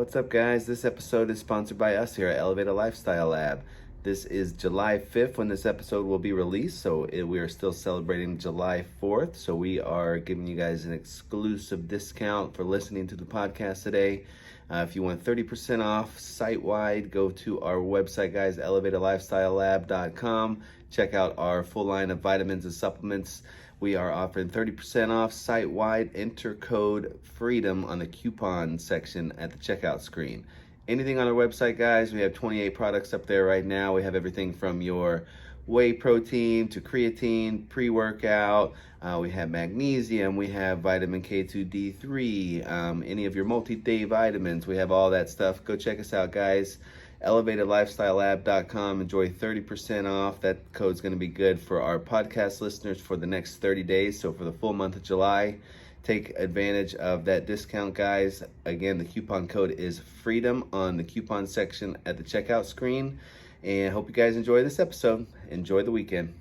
What's up, guys? This episode is sponsored by us here at Elevator Lifestyle Lab. This is July 5th when this episode will be released, so we are still celebrating July 4th. So we are giving you guys an exclusive discount for listening to the podcast today. If you want 30% off site-wide, go to our website, guys, elevatorlifestylelab.com. Check out our full line of vitamins and supplements. We are offering 30% off site-wide. Enter code FREEDOM on the coupon section at the checkout screen. Anything on our website, guys, we have 28 products up there right now. We have everything from your whey protein to creatine, pre-workout. We have magnesium. We have vitamin K2D3. Any of your multi-day vitamins. We have all that stuff. Go check us out, guys. ElevatorLifestyleLab.com. Enjoy 30% off. That code's going to be good for our podcast listeners for the next 30 days. So for the full month of July, take advantage of that discount, guys. Again, the coupon code is FREEDOM on the coupon section at the checkout screen. And hope you guys enjoy this episode. Enjoy the weekend.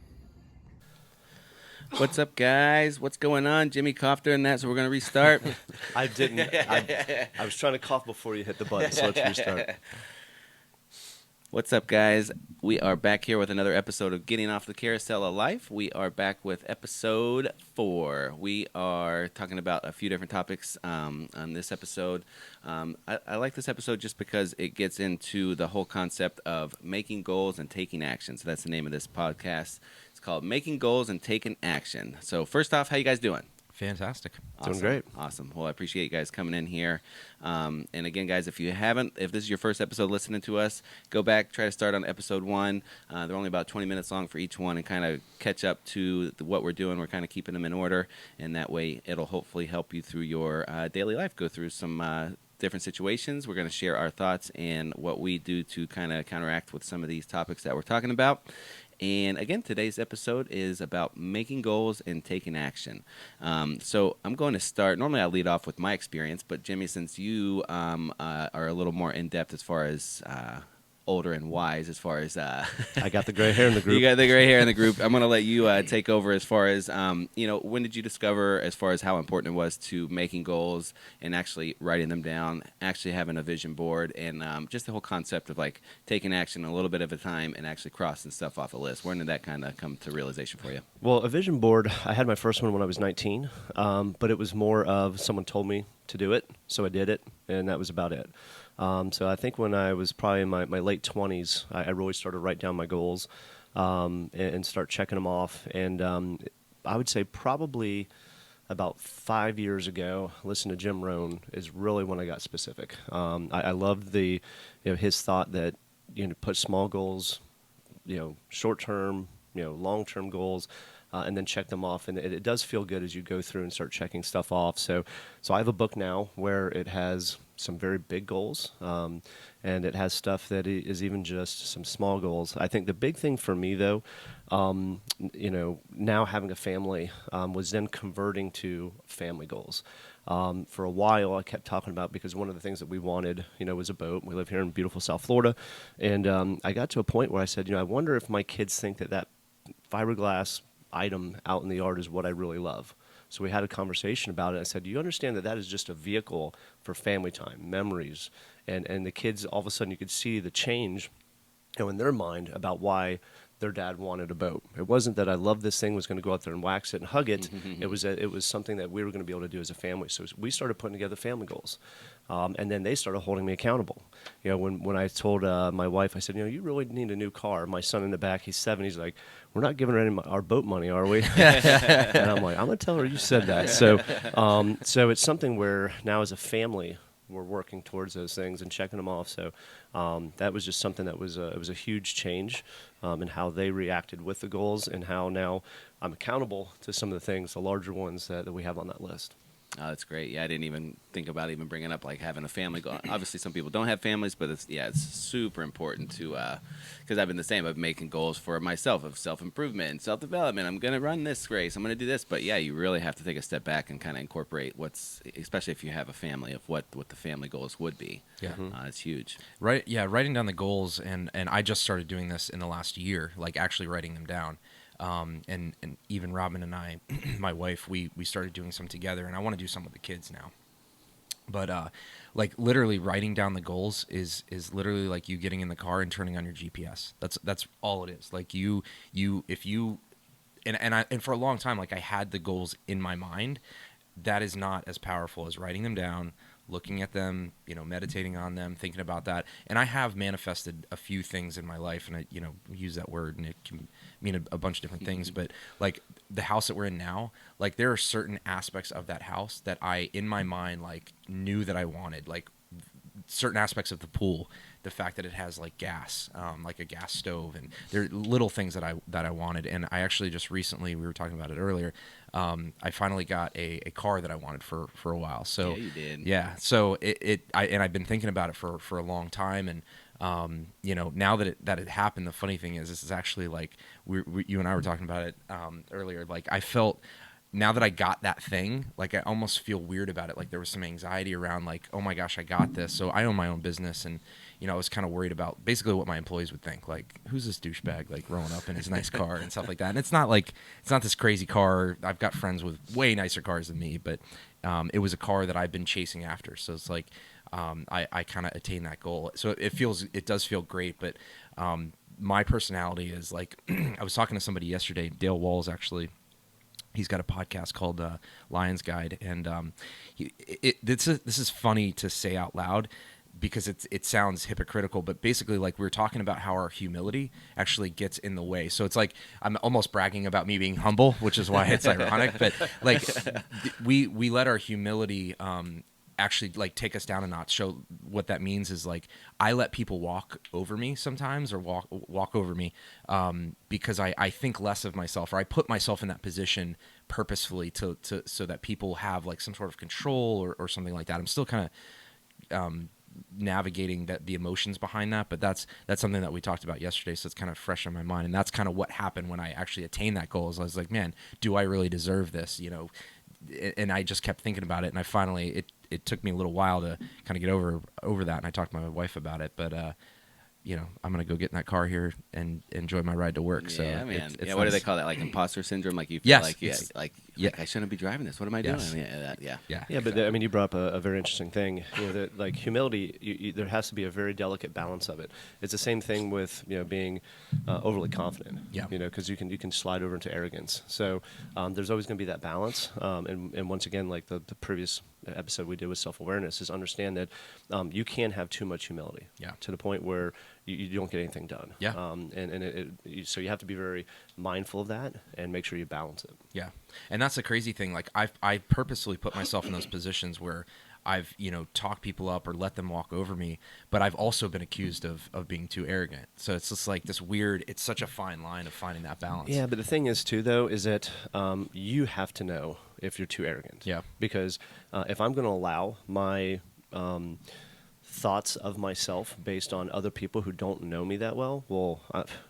What's up, guys? What's going on? Jimmy coughed during that, so we're going to restart. I didn't. I was trying to cough before you hit the button, so let's restart. What's up, guys? We are back here with another episode of Getting Off the Carousel of Life. We are back with episode 4. We are talking about a few different topics on this episode. I like this episode just because it gets into the whole concept of making goals and taking action. So that's the name of this podcast. It's called Making Goals and Taking Action. So first off, how you guys doing? Fantastic. Awesome. Doing great. Awesome. Well, I appreciate you guys coming in here. And again, guys, if this is your first episode listening to us, go back, try to start on episode 1. They're only about 20 minutes long for each one and kind of catch up to what we're doing. We're kind of keeping them in order, and that way it'll hopefully help you through your daily life, go through some different situations. We're going to share our thoughts and what we do to kind of counteract with some of these topics that we're talking about. And again, today's episode is about making goals and taking action. So I'm going to start. Normally I lead off with my experience, but Jimmy, since you are a little more in-depth as far as older and wise, as far as I got the gray hair in the group. You got the gray hair in the group. I'm going to let you take over as far as, when did you discover as far as how important it was to making goals and actually writing them down, actually having a vision board, and just the whole concept of like taking action a little bit at a time and actually crossing stuff off a list. When did that kind of come to realization for you? Well, a vision board, I had my first one when I was 19, but it was more of someone told me to do it, so I did it, and that was about it. So I think when I was probably in my late 20s, I really started to write down my goals and start checking them off. And I would say probably about 5 years ago, listen to Jim Rohn is really when I got specific. I loved his thought that put small goals, short-term, long-term goals. And then check them off, and it does feel good as you go through and start checking stuff off. So I have a book now where it has some very big goals, and it has stuff that is even just some small goals. I think the big thing for me, though, now having a family was then converting to family goals. For a while, I kept talking about, because one of the things that we wanted, was a boat. We live here in beautiful South Florida, and I got to a point where I said, I wonder if my kids think that fiberglass item out in the yard is what I really love. So we had a conversation about it. I said, do you understand that is just a vehicle for family time, memories? And the kids, all of a sudden, you could see the change in their mind about why their dad wanted a boat. It wasn't that I loved this thing, was going to go out there and wax it and hug it. It was something that we were going to be able to do as a family. So we started putting together family goals. And then they started holding me accountable. When I told my wife, I said, you really need a new car. My son in the back, he's 7. He's like, we're not giving her any our boat money, are we? And I'm like, I'm going to tell her you said that. So it's something where now as a family, we're working towards those things and checking them off. So that was just something that it was a huge change in how they reacted with the goals, and how now I'm accountable to some of the things, the larger ones that we have on that list. Oh, that's great. Yeah, I didn't even think about even bringing up like having a family goal. Obviously, some people don't have families, but it's super important to, because I've been the same. I've been making goals for myself of self-improvement and self-development. I'm going to run this race. I'm going to do this. But yeah, you really have to take a step back and kind of incorporate especially if you have a family, of what the family goals would be. Yeah. It's huge. Right. Yeah. Writing down the goals. And I just started doing this in the last year, like actually writing them down. And even Robin and I, my wife, we started doing some together, and I want to do some with the kids now. But like literally writing down the goals is literally like you getting in the car and turning on your GPS. That's all it is. Like you if you and for a long time, like I had the goals in my mind. That is not as powerful as writing them down, looking at them, meditating on them, thinking about that. And I have manifested a few things in my life, and I, use that word, and it can mean a bunch of different things. But like the house that we're in now, like there are certain aspects of that house that I, in my mind, like knew that I wanted, like certain aspects of the pool, the fact that it has like gas, like a gas stove, and there are little things that I wanted. And I actually just recently, we were talking about it earlier, I finally got a car that I wanted for a while. So Yeah, you did. Yeah, so I've been thinking about it for a long time, and now that it happened, the funny thing is this is actually like you and I were talking about it earlier. Like I felt, now that I got that thing, like I almost feel weird about it. Like there was some anxiety around like, oh my gosh, I got this. So I own my own business, and I was kind of worried about basically what my employees would think. Like, who's this douchebag like rolling up in his nice car and stuff like that. And it's not this crazy car. I've got friends with way nicer cars than me, but it was a car that I've been chasing after. So it's like I kind of attained that goal. So it does feel great, but my personality is like, I was talking to somebody yesterday, Dale Walls actually. He's got a podcast called Lion's Guide, and this is funny to say out loud because it sounds hypocritical, but basically like we were talking about how our humility actually gets in the way. So it's like I'm almost bragging about me being humble, which is why it's ironic. But like we let our humility actually like take us down a notch. So what that means is like I let people walk over me sometimes, or walk over me because I think less of myself, or I put myself in that position purposefully to so that people have like some sort of control or something like that. I'm still kind of navigating the emotions behind that, but that's something that we talked about yesterday, so it's kind of fresh in my mind. And that's kind of what happened when I actually attained that goal. Is I was like, man, do I really deserve this? And I just kept thinking about it, and I finally it took me a little while to kind of get over that, and I talked to my wife about it, but I'm gonna go get in that car here and enjoy my ride to work. Yeah, So man. it's What nice. do they call that? Like imposter syndrome? Like you feel Yes, like yeah. I shouldn't be driving this. What am I doing? Yes. Yeah. Yeah, but I mean, you brought up a very interesting thing. That like humility, there has to be a very delicate balance of it. It's the same thing with being overly confident. Yeah. Because you can slide over into arrogance. So there's always going to be that balance. And once again, like the previous episode we did with self-awareness, is understand that you can have too much humility. Yeah. To the point where you don't get anything done. Yeah. So you have to be very mindful of that and make sure you balance it. Yeah, and that's the crazy thing. Like I purposely put myself in those positions where I've talked people up or let them walk over me, but I've also been accused of being too arrogant. So it's just like this weird. It's such a fine line of finding that balance. Yeah, but the thing is too, though, is that you have to know if you're too arrogant. Yeah. Because if I'm going to allow my thoughts of myself based on other people who don't know me that well,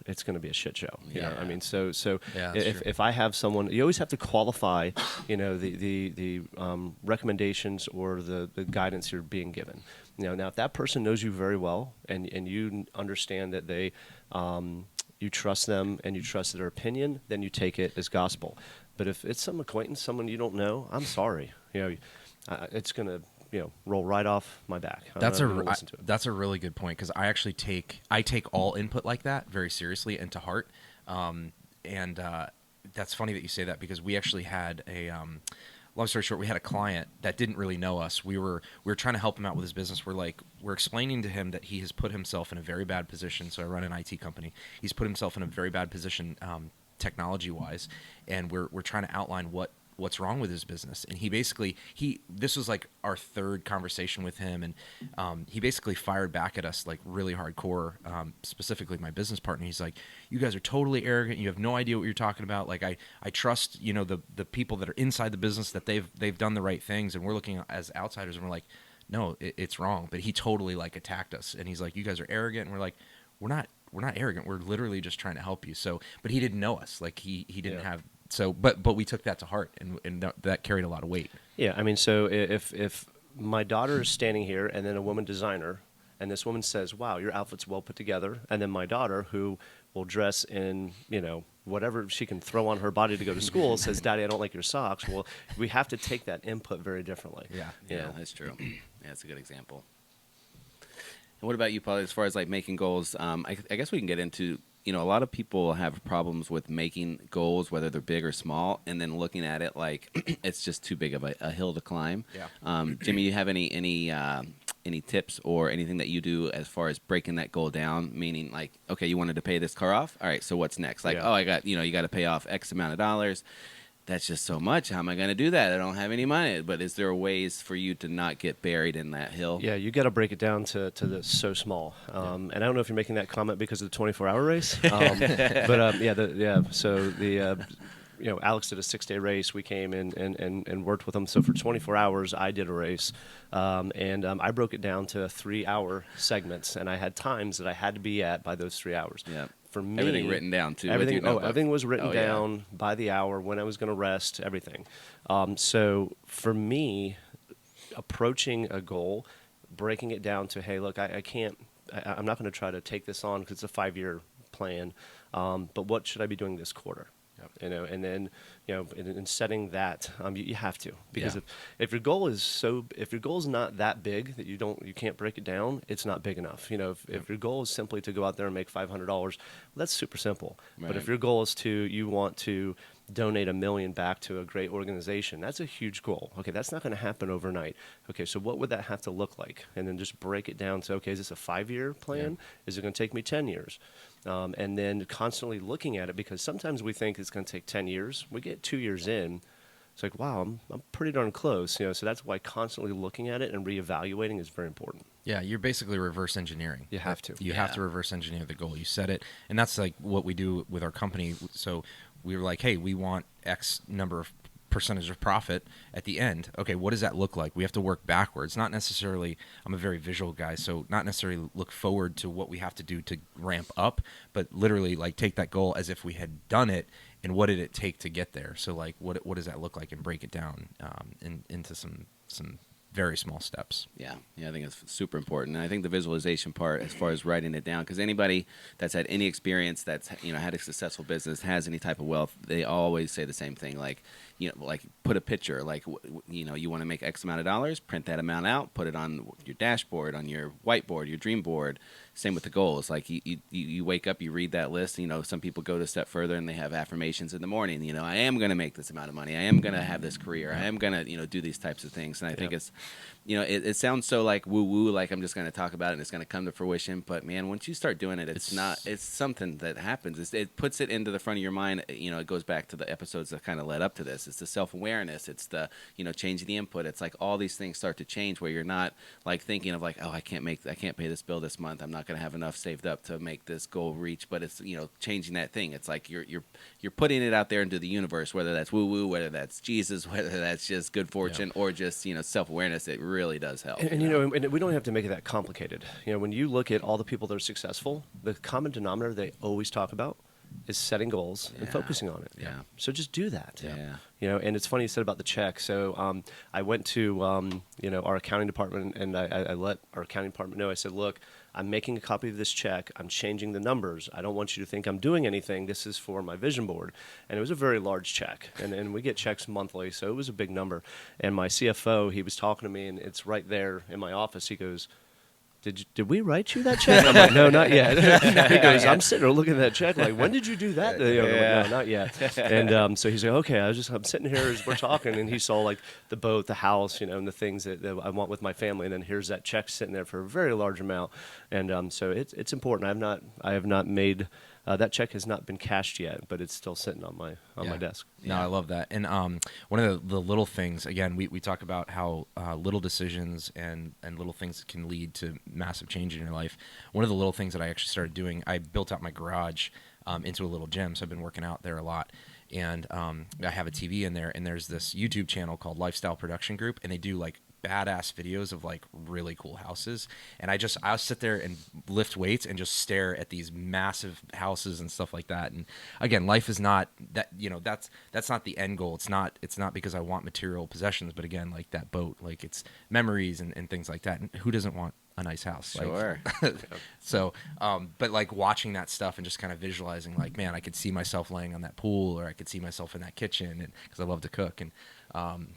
it's going to be a shit show. You know? I mean, so Yeah, that's true. if I have someone, you always have to qualify, the recommendations or the guidance you're being given. Now if that person knows you very well and you understand that they, you trust them and you trust their opinion, then you take it as gospel. But if it's some acquaintance, someone you don't know, I'm sorry. It's going to roll right off my back. That's I'm not gonna listen to it. that's a really good point, because I actually take all input like that very seriously and to heart. That's funny that you say that, because we actually had a long story short, we had a client that didn't really know us. We were trying to help him out with his business. We're explaining to him that he has put himself in a very bad position. So I run an IT company. He's put himself in a very bad position technology wise, and we're trying to outline what's wrong with his business. And this was like our third conversation with him, and he basically fired back at us like really hardcore, specifically my business partner. He's like, you guys are totally arrogant, you have no idea what you're talking about. Like I trust the people that are inside the business, that they've done the right things, and we're looking as outsiders, and we're like, no, it's wrong. But he totally like attacked us, and he's like, you guys are arrogant. And we're like, we're not arrogant, we're literally just trying to help you. So but he didn't know us, like he didn't have. So, but we took that to heart, and that carried a lot of weight. Yeah, I mean, so if my daughter is standing here, and then a woman designer, and this woman says, "Wow, your outfit's well put together," and then my daughter, who will dress in whatever she can throw on her body to go to school, says, "Daddy, I don't like your socks." Well, we have to take that input very differently. Yeah, Yeah, that's true. Yeah, that's a good example. And what about you, Paul? As far as like making goals, I guess we can get into. A lot of people have problems with making goals, whether they're big or small, and then looking at it like it's just too big of a hill to climb. Yeah. Jimmy, you have any tips or anything that you do as far as breaking that goal down? Meaning, like, okay, you wanted to pay this car off. All right, so what's next? Like, Yeah. oh, I got you got to pay off X amount of dollars. That's just so much. How am I going to do that? I don't have any money. But is there ways for you to not get buried in that hill? Yeah, you got to break it down to the so small. And I don't know if you're making that comment because of the 24-hour race, but yeah. So the Alex did a 6-day race. We came in and worked with him. So for 24 hours, I did a race, and I broke it down to 3-hour segments, and I had times that I had to be at by those 3 hours. Yeah. For me, Everything written down too. Everything was written Oh, yeah. down by the hour, when I was going to rest, everything. So for me, approaching a goal, breaking it down to, hey, look, I can't, I'm not going to try to take this on because it's a 5-year plan. But what should I be doing this quarter? Yep. And then, in setting that, you have to, because Yeah. if your goal is not that big that you can't break it down, it's not big enough. If your goal is simply to go out there and make $500, well, that's super simple. But Right. if your goal is you want to donate $1 million back to a great organization, that's a huge goal. Okay, that's not going to happen overnight. Okay, so what would that have to look like? And then just break it down to, okay, is this a 5-year plan? Yeah. Is it going to take me 10 years? And then constantly looking at it, because sometimes we think it's going to take 10 years. We get 2 years in, it's like, wow, I'm pretty darn close. So that's why constantly looking at it and reevaluating is very important. Yeah, you're basically reverse engineering. You have to. You have to reverse engineer the goal. You set it, and that's like what we do with our company. So we were like, hey, we want X number of percentage of profit at the end. Okay, what does that look like? We have to work backwards. Not necessarily, I'm a very visual guy, so not necessarily look forward to what we have to do to ramp up, but literally like take that goal as if we had done it, and what did it take to get there? So like, what does that look like, and break it down into some very small steps. Yeah, I think it's super important. And I think the visualization part, as far as writing it down, because anybody that's had any experience, that's had a successful business, has any type of wealth, they always say the same thing. Like, like put a picture. Like, you want to make X amount of dollars, print that amount out, put it on your dashboard, on your whiteboard, your dream board. Same with the goals. Like you wake up, you read that list. Some people go to a step further and they have affirmations in the morning. I am going to make this amount of money. I am going to have this career. I am going to do these types of things. And I think it's it sounds so like woo woo, like I'm just going to talk about it and it's going to come to fruition. But man, once you start doing it, it's not. It's something that happens. It puts it into the front of your mind. It goes back to the episodes that kind of led up to this. It's the self-awareness. It's the changing the input. It's like all these things start to change where you're not like thinking of like, oh, I can't pay this bill this month. I'm not going to have enough saved up to make this goal reach. But it's changing that thing. It's like you're putting it out there into the universe, whether that's woo woo, whether that's Jesus, whether that's just good fortune, or just self-awareness. It really does help. And and we don't have to make it that complicated. When you look at all the people that are successful, the common denominator they always talk about is setting goals and focusing on it. Yeah. So just do that. Yeah. And it's funny you said about the check. So I went to our accounting department, and I let our accounting department know. I said, look, I'm making a copy of this check. I'm changing the numbers. I don't want you to think I'm doing anything. This is for my vision board. And it was a very large check. And we get checks monthly, so it was a big number. And my CFO, he was talking to me, and it's right there in my office. He goes, Did we write you that check? I'm like, no, not yet. He goes, I'm sitting there looking at that check like, when did you do that? I'm like, no, not yet. And so he's like, okay, I'm sitting here as we're talking, and he saw like the boat, the house, and the things that I want with my family, and then here's that check sitting there for a very large amount. And so it's important. I have not made that check has not been cashed yet, but it's still sitting on my desk. No, I love that. And one of the little things, again, we talk about how little decisions and little things can lead to massive change in your life. One of the little things that I actually started doing, I built out my garage into a little gym, so I've been working out there a lot. And I have a TV in there, and there's this YouTube channel called Lifestyle Production Group, and they do like badass videos of like really cool houses, and I'll sit there and lift weights and just stare at these massive houses and stuff like that. And again, life is not that, that's not the end goal. It's not because I want material possessions, but again, like that boat, like it's memories and things like that. And who doesn't want a nice house. Sure. So, but like watching that stuff and just kind of visualizing, like, man, I could see myself laying on that pool, or I could see myself in that kitchen, and because I love to cook, and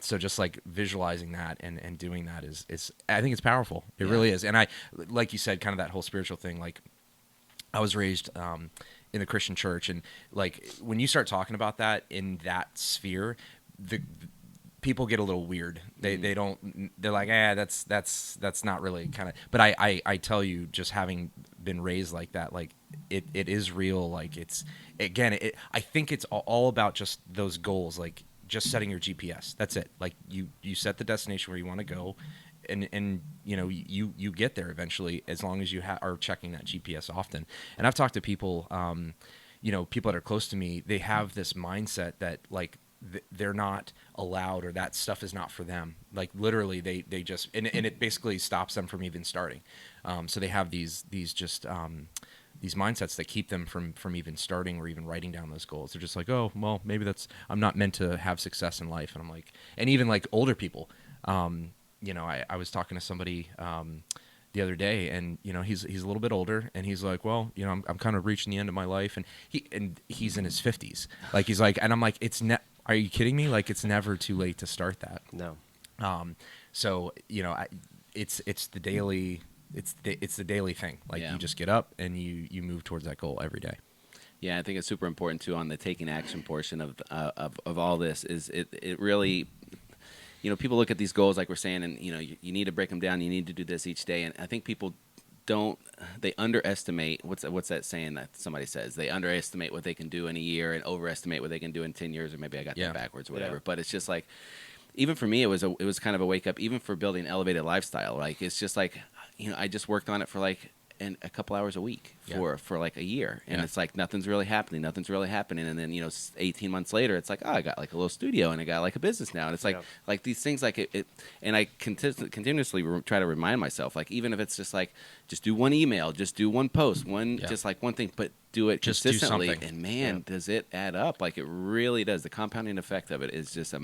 so just like visualizing that and doing that is I think it's powerful. It really is. And I, like you said, kind of that whole spiritual thing. Like, I was raised in the Christian church, and like when you start talking about that in that sphere, the people get a little weird. They don't. They're like, that's not really kind of. But I tell you, just having been raised like that, like it is real. Like it's again, I think it's all about just those goals, like just setting your GPS. That's it. Like you set the destination where you want to go, and you know you get there eventually, as long as you are checking that GPS often. And I've talked to people, you know, people that are close to me. They have this mindset that like they're not allowed, or that stuff is not for them. Like literally they just and it basically stops them from even starting. So they have these mindsets that keep them from even starting or even writing down those goals. They're just like, oh well, maybe I'm not meant to have success in life. And I'm like, and even like older people, you know, I was talking to somebody the other day, and you know, he's a little bit older, and he's like, well, you know, I'm kind of reaching the end of my life, and he's in his 50s. Like he's like, and I'm like, are you kidding me? Like it's never too late to start that. No. So you know, it's the daily thing. Like you just get up and you move towards that goal every day. Yeah, I think it's super important too on the taking action portion of all this. Is it really, you know, people look at these goals like we're saying, and you know, you need to break them down. You need to do this each day, and I think people they underestimate what's that saying that somebody says? They underestimate what they can do in a year and overestimate what they can do in 10 years, or maybe I got that backwards or whatever. But it's just like, even for me, it was kind of a wake up, even for building an elevated lifestyle. Like it's just like, you know, I just worked on it for like a couple hours a week for like a year, and it's like nothing's really happening, and then, you know, 18 months later, it's like, oh, I got like a little studio, and I got like a business now, and it's like these things, like it and I continuously try to remind myself, like, even if it's just like, just do one email, just do one post, just like one thing, but do it just consistently, do something. and man, does it add up? Like it really does. The compounding effect of it is just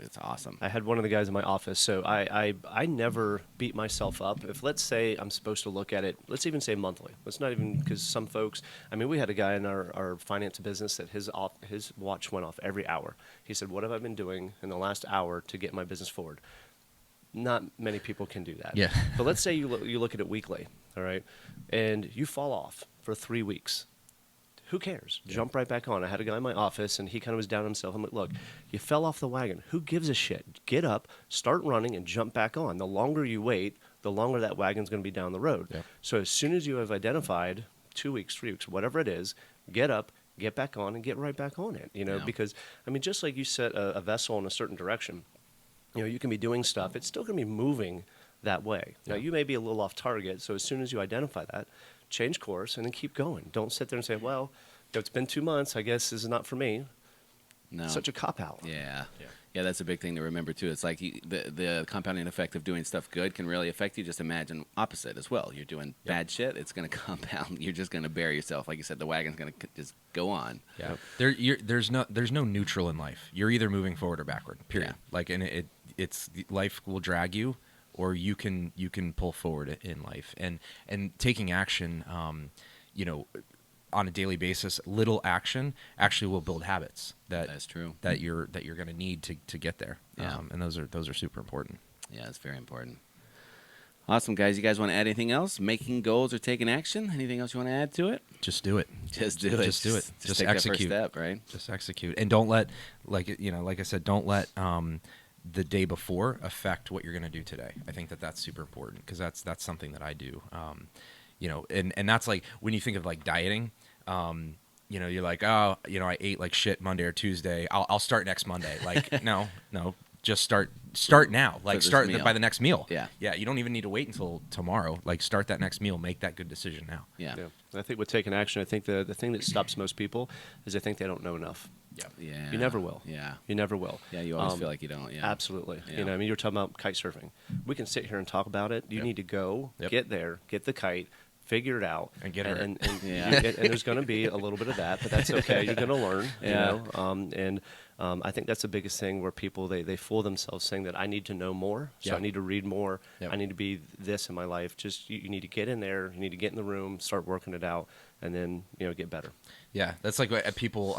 it's awesome. I had one of the guys in my office, so I never beat myself up. If, let's say, I'm supposed to look at it, let's even say monthly. Let's not even, because some folks, I mean, we had a guy in our finance business that his watch went off every hour. He said, what have I been doing in the last hour to get my business forward? Not many people can do that. Yeah. But let's say you look at it weekly, all right, and you fall off for 3 weeks. Who cares? Jump right back on. I had a guy in my office, and he kind of was down on himself. I'm like, look, you fell off the wagon. Who gives a shit? Get up, start running, and jump back on. The longer you wait, the longer that wagon's going to be down the road. Yep. So as soon as you have identified 2 weeks, 3 weeks, whatever it is, get up, get back on, and get right back on it. You know, because, I mean, just like you set a vessel in a certain direction, you know, you can be doing stuff. It's still going to be moving that way. Now, you may be a little off target, so as soon as you identify that, change course and then keep going. Don't sit there and say, well, it's been 2 months. I guess this is not for me. No. Such a cop-out. Yeah, that's a big thing to remember, too. It's like the compounding effect of doing stuff good can really affect you. Just imagine opposite as well. You're doing bad shit, it's going to compound. You're just going to bury yourself. Like you said, the wagon's going to just go on. Yeah. There's no neutral in life. You're either moving forward or backward, period. Yeah. Like, and it's life will drag you, or you can pull forward in life. And taking action, you know, on a daily basis, little action actually will build habits that's true that you're going to need to get there. Yeah. And those are super important. Yeah, it's very important. Awesome, guys. You guys want to add anything else? Making goals or taking action? Anything else you want to add to it? Just do it. Just do it. Just do it. Just take execute. That first step, right? Just execute, and don't let, like I said, don't let the day before affect what you're going to do today. I think that's super important, because that's something that I do. You know, and that's like when you think of like dieting. You know, you're like, oh, you know, I ate like shit Monday or Tuesday. I'll start next Monday. Like, no, just start now. Like, start by the next meal. Yeah. You don't even need to wait until tomorrow. Like, start that next meal. Make that good decision now. Yeah. And I think with taking action, I think the thing that stops most people is they think they don't know enough. Yeah. You never will. Yeah. You never will. Yeah, you always feel like you don't. Yeah. Absolutely. Yeah. You know, I mean, you're talking about kite surfing. We can sit here and talk about it. You need to go, get there, get the kite, figure it out, And get hurt. and, Yeah. and there's going to be a little bit of that, but that's okay. You're going to learn, Yeah. you know. I think that's the biggest thing where people they fool themselves saying that I need to know more, so Yeah. I need to read more, Yep. I need to be this in my life. Just you need to get in there, you need to get in the room, start working it out, and then get better. Yeah, that's like what people.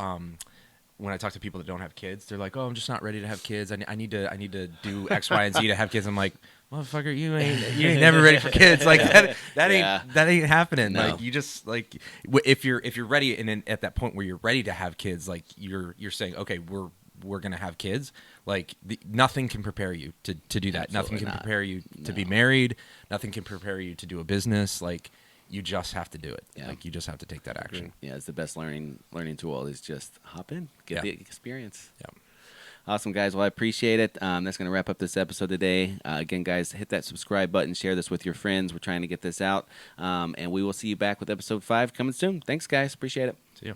When I talk to people that don't have kids, they're like, "Oh, I'm just not ready to have kids. I need to do X, Y, and Z to have kids." I'm like, "Motherfucker, you ain't never ready for kids. Like that ain't happening. No. Like you just like if you're ready and then at that point where you're ready to have kids, like you're saying, okay, we're gonna have kids. Like nothing can prepare you to do that. Absolutely Nothing can not. prepare you to be No. married. Nothing can prepare you to do a business. Like you just have to do it. Yeah. Like you just have to take that action. Yeah, it's the best learning tool is just hop in, get Yeah. the experience. Yeah. Awesome, guys. Well, I appreciate it. That's going to wrap up this episode today. Again, guys, hit that subscribe button. Share this with your friends. We're trying to get this out. And we will see you back with episode 5 coming soon. Thanks, guys. Appreciate it. See ya.